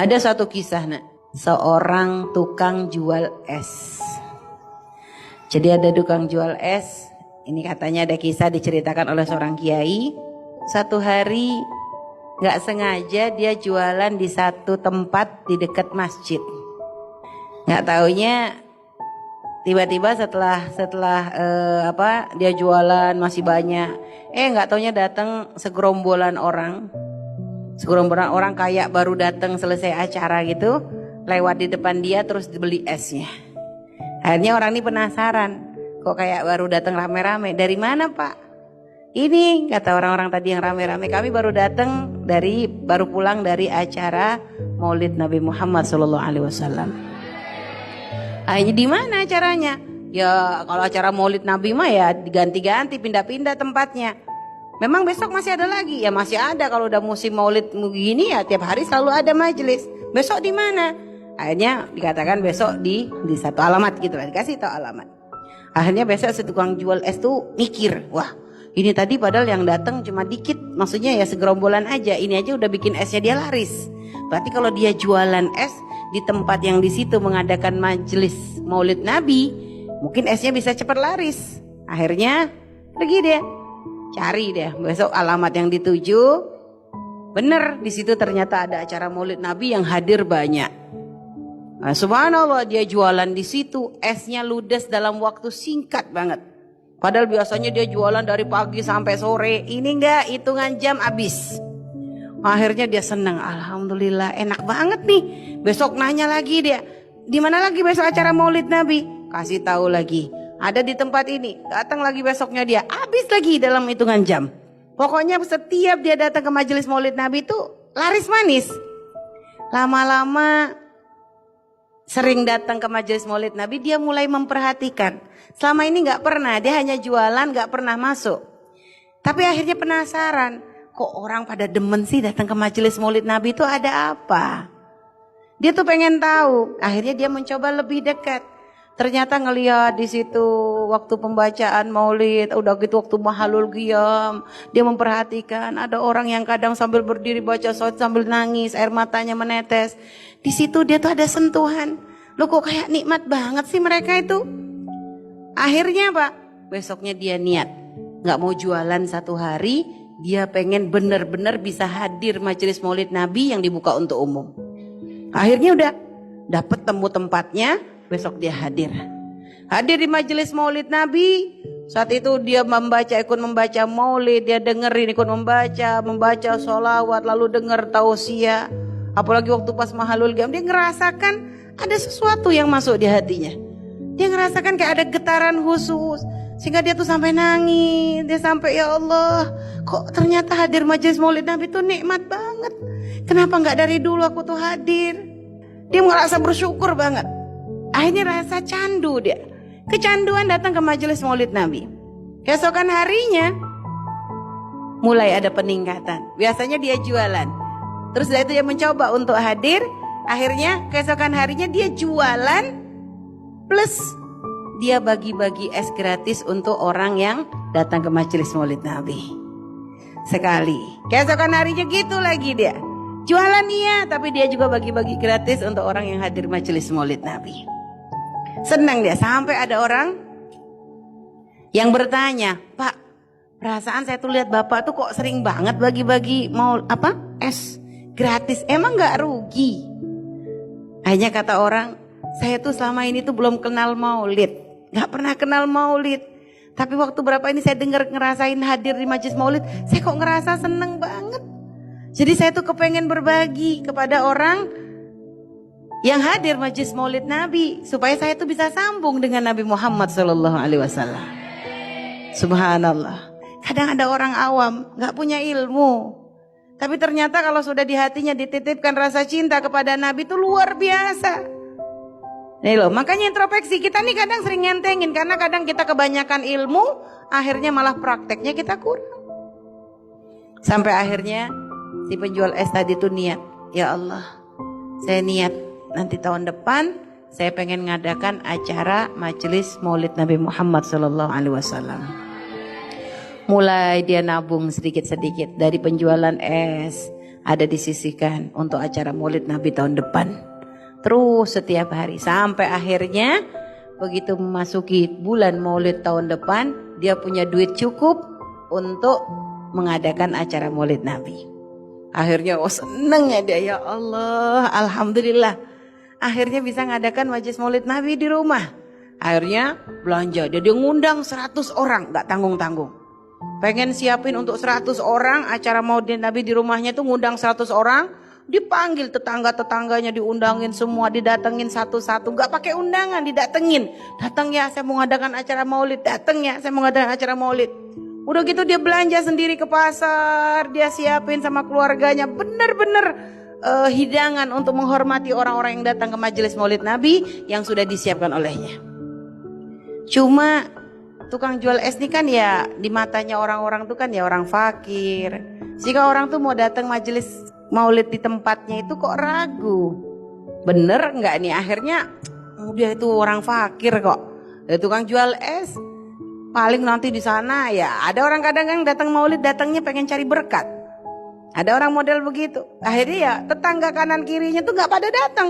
Ada satu kisah nak, seorang tukang jual es. Jadi ada tukang jual es. Ini katanya ada kisah diceritakan oleh seorang kiai. Satu hari gak sengaja dia jualan di satu tempat di dekat masjid. Gak taunya tiba-tiba setelah dia jualan masih banyak. Gak taunya datang segerombolan orang. Segerombolan orang kayak baru datang selesai acara gitu, lewat di depan dia terus dibeli esnya. Akhirnya orang ini penasaran, kok kayak baru datang rame-rame. Dari mana pak? Ini kata orang-orang tadi yang rame-rame, kami baru pulang dari acara Maulid Nabi Muhammad SAW. Akhirnya di mana acaranya? Ya kalau acara Maulid Nabi mah ya diganti-ganti, pindah-pindah tempatnya. Memang besok masih ada lagi? Ya masih ada, kalau udah musim maulid begini ya tiap hari selalu ada majelis. Besok di mana? Akhirnya dikatakan besok di satu alamat gitu lah, dikasih tahu alamat. Akhirnya besok si tukang jual es tuh mikir, wah ini tadi padahal yang datang cuma dikit, maksudnya ya segerombolan aja, ini aja udah bikin esnya dia laris. Berarti kalau dia jualan es di tempat yang di situ mengadakan majelis maulid Nabi, mungkin esnya bisa cepat laris. Akhirnya pergi dia. Cari deh besok alamat yang dituju. Bener di situ ternyata ada acara Maulid Nabi yang hadir banyak. Nah, subhanallah dia jualan di situ, esnya ludes dalam waktu singkat banget. Padahal biasanya dia jualan dari pagi sampai sore. Ini enggak, hitungan jam habis. Akhirnya dia senang, alhamdulillah enak banget nih. Besok nanya lagi dia, di mana lagi besok acara Maulid Nabi? Kasih tahu lagi. Ada di tempat ini, datang lagi besoknya dia, habis lagi dalam hitungan jam. Pokoknya setiap dia datang ke majelis Maulid Nabi itu laris manis. Lama-lama sering datang ke majelis Maulid Nabi, dia mulai memperhatikan. Selama ini gak pernah, dia hanya jualan, gak pernah masuk. Tapi akhirnya penasaran, kok orang pada demen sih datang ke majelis Maulid Nabi itu ada apa? Dia tuh pengen tahu, akhirnya dia mencoba lebih dekat. Ternyata ngelihat di situ waktu pembacaan maulid, udah gitu waktu mahalul qiyam, dia memperhatikan ada orang yang kadang sambil berdiri baca sholawat sambil nangis, air matanya menetes. Di situ dia tuh ada sentuhan. Loh kok kayak nikmat banget sih mereka itu. Akhirnya pak, besoknya dia niat, nggak mau jualan satu hari, dia pengen benar-benar bisa hadir majelis maulid Nabi yang dibuka untuk umum. Akhirnya udah dapet temu tempatnya. Besok dia hadir di majelis maulid Nabi. Saat itu dia ikut membaca maulid, dia dengerin ikut membaca sholawat, lalu denger tausiah. Apalagi waktu pas mahalul qiyam, dia ngerasakan ada sesuatu yang masuk di hatinya. Dia ngerasakan kayak ada getaran khusus, sehingga dia tuh sampai nangis. Dia sampai, ya Allah, kok ternyata hadir majelis maulid Nabi itu nikmat banget. Kenapa gak dari dulu aku tuh hadir? Dia merasa bersyukur banget. Akhirnya rasa candu dia. Kecanduan datang ke majelis maulid Nabi. Keesokan harinya mulai ada peningkatan. Biasanya dia jualan. Terus dari itu dia mencoba untuk hadir. Akhirnya keesokan harinya dia jualan. Plus dia bagi-bagi es gratis untuk orang yang datang ke majelis maulid Nabi. Sekali. Keesokan harinya gitu lagi dia. Jualan iya, tapi dia juga bagi-bagi gratis untuk orang yang hadir majelis maulid Nabi. Senang dia, sampai ada orang yang bertanya, Pak, perasaan saya tuh lihat Bapak tuh kok sering banget bagi-bagi es gratis, emang gak rugi? Akhirnya kata orang, saya tuh selama ini tuh belum kenal maulid, gak pernah kenal maulid. Tapi waktu berapa ini saya dengar ngerasain hadir di majelis maulid, saya kok ngerasa seneng banget. Jadi saya tuh kepengen berbagi kepada orang yang hadir majelis maulid Nabi, supaya saya tuh bisa sambung dengan Nabi Muhammad SAW. Subhanallah. Kadang ada orang awam gak punya ilmu, tapi ternyata kalau sudah di hatinya dititipkan rasa cinta kepada Nabi itu luar biasa. Nih loh, makanya introspeksi kita nih kadang sering nyentengin, karena kadang kita kebanyakan ilmu, akhirnya malah prakteknya kita kurang. Sampai akhirnya si penjual es tadi tuh niat, ya Allah, saya niat nanti tahun depan saya pengen ngadakan acara majelis maulid Nabi Muhammad SAW. Mulai dia nabung sedikit-sedikit dari penjualan es. ada disisihkan untuk acara Maulid Nabi tahun depan. Terus setiap hari sampai akhirnya begitu memasuki bulan Maulid tahun depan, dia punya duit cukup untuk mengadakan acara Maulid Nabi. Akhirnya senengnya dia, ya Allah, alhamdulillah. Akhirnya bisa ngadakan majelis Maulid Nabi di rumah. Akhirnya belanja, dia ngundang 100 orang, gak tanggung-tanggung. Pengen siapin untuk 100 orang acara Maulid Nabi di rumahnya tuh, ngundang 100 orang. Dipanggil tetangga-tetangganya, diundangin semua, didatengin satu-satu. Gak pakai undangan, didatengin. Datang ya, saya mau ngadakan acara Maulid. Datang ya, saya mau ngadakan acara Maulid. Udah gitu dia belanja sendiri ke pasar, dia siapin sama keluarganya. Bener-bener hidangan untuk menghormati orang-orang yang datang ke majelis Maulid Nabi yang sudah disiapkan olehnya. Cuma tukang jual es ini kan ya di matanya orang-orang tuh kan ya orang fakir. Jika orang tuh mau datang majelis Maulid di tempatnya itu kok ragu. Bener nggak nih? Akhirnya dia itu orang fakir kok. Ya, tukang jual es paling nanti di sana ya ada orang kadang kan datang Maulid datangnya pengen cari berkat. Ada orang model begitu. Akhirnya ya tetangga kanan kirinya tuh nggak pada datang.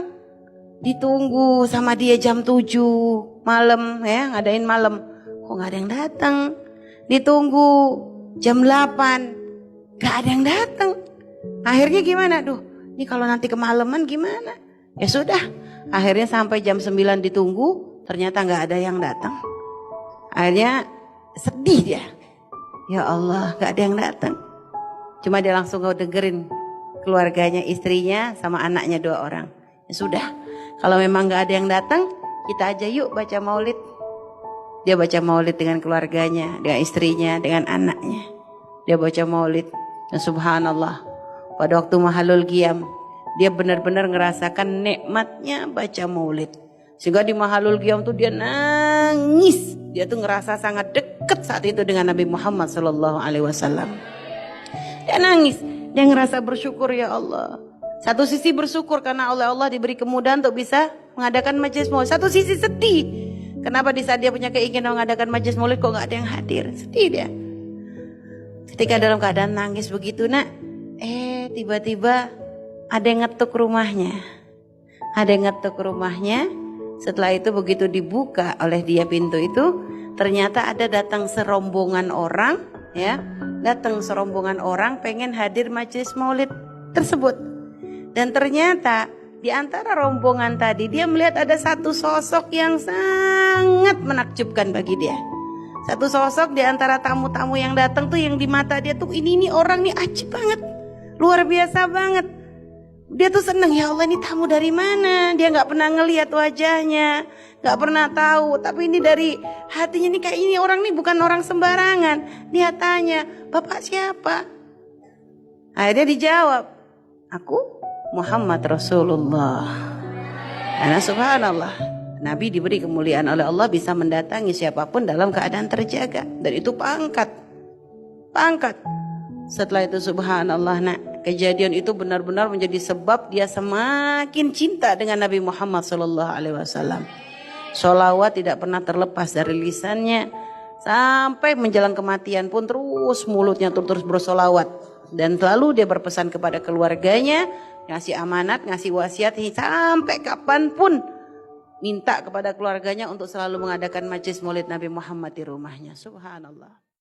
Ditunggu sama dia jam 7 malam ya, ngadain malam. Kok gak ada yang datang. Ditunggu jam 8, gak ada yang datang. Akhirnya gimana? Duh, ini kalau nanti kemalaman gimana? Ya sudah, akhirnya sampai jam 9 ditunggu, ternyata gak ada yang datang. Akhirnya sedih dia. Ya Allah, gak ada yang datang. Cuma dia langsung dengerin keluarganya, istrinya sama anaknya 2 orang. Ya sudah, kalau memang gak ada yang datang, kita aja yuk baca maulid. Dia baca maulid dengan keluarganya, dengan istrinya, dengan anaknya. Dia baca maulid. Dan subhanallah, pada waktu mahalul qiyam, dia benar-benar ngerasakan nikmatnya baca maulid. Sehingga di mahalul qiyam tuh dia nangis. Dia tuh ngerasa sangat dekat saat itu dengan Nabi Muhammad SAW. Dia nangis, dia ngerasa bersyukur, ya Allah. Satu sisi bersyukur karena oleh Allah diberi kemudahan untuk bisa mengadakan majelis maulid. Satu sisi sedih. Kenapa di saat dia punya keinginan mengadakan majelis maulid kok gak ada yang hadir? Sedih dia. Ketika dalam keadaan nangis begitu nak, tiba-tiba ada yang ngetuk rumahnya. Ada yang ngetuk rumahnya. Setelah itu begitu dibuka oleh dia pintu itu, ternyata ada datang serombongan orang, ya, datang serombongan orang pengen hadir majelis maulid tersebut. Dan ternyata di antara rombongan tadi dia melihat ada satu sosok yang sangat menakjubkan bagi dia. Satu sosok di antara tamu-tamu yang datang tuh yang di mata dia tuh ini orang nih ajib banget. Luar biasa banget. Dia tuh seneng, ya Allah ini tamu dari mana? Dia gak pernah ngelihat wajahnya, gak pernah tahu. Tapi ini dari hatinya nih kayak ini orang nih bukan orang sembarangan. Dia tanya, Bapak siapa? Akhirnya dijawab, aku Muhammad Rasulullah. Karena subhanallah, Nabi diberi kemuliaan oleh Allah bisa mendatangi siapapun dalam keadaan terjaga. Dan itu pangkat. Setelah itu subhanallah nak, kejadian itu benar-benar menjadi sebab dia semakin cinta dengan Nabi Muhammad SAW. Sholawat tidak pernah terlepas dari lisannya. Sampai menjelang kematian pun terus mulutnya terus bersolawat. Dan selalu dia berpesan kepada keluarganya, ngasih amanat, ngasih wasiat sampai kapanpun minta kepada keluarganya untuk selalu mengadakan majelis maulid Nabi Muhammad di rumahnya. Subhanallah.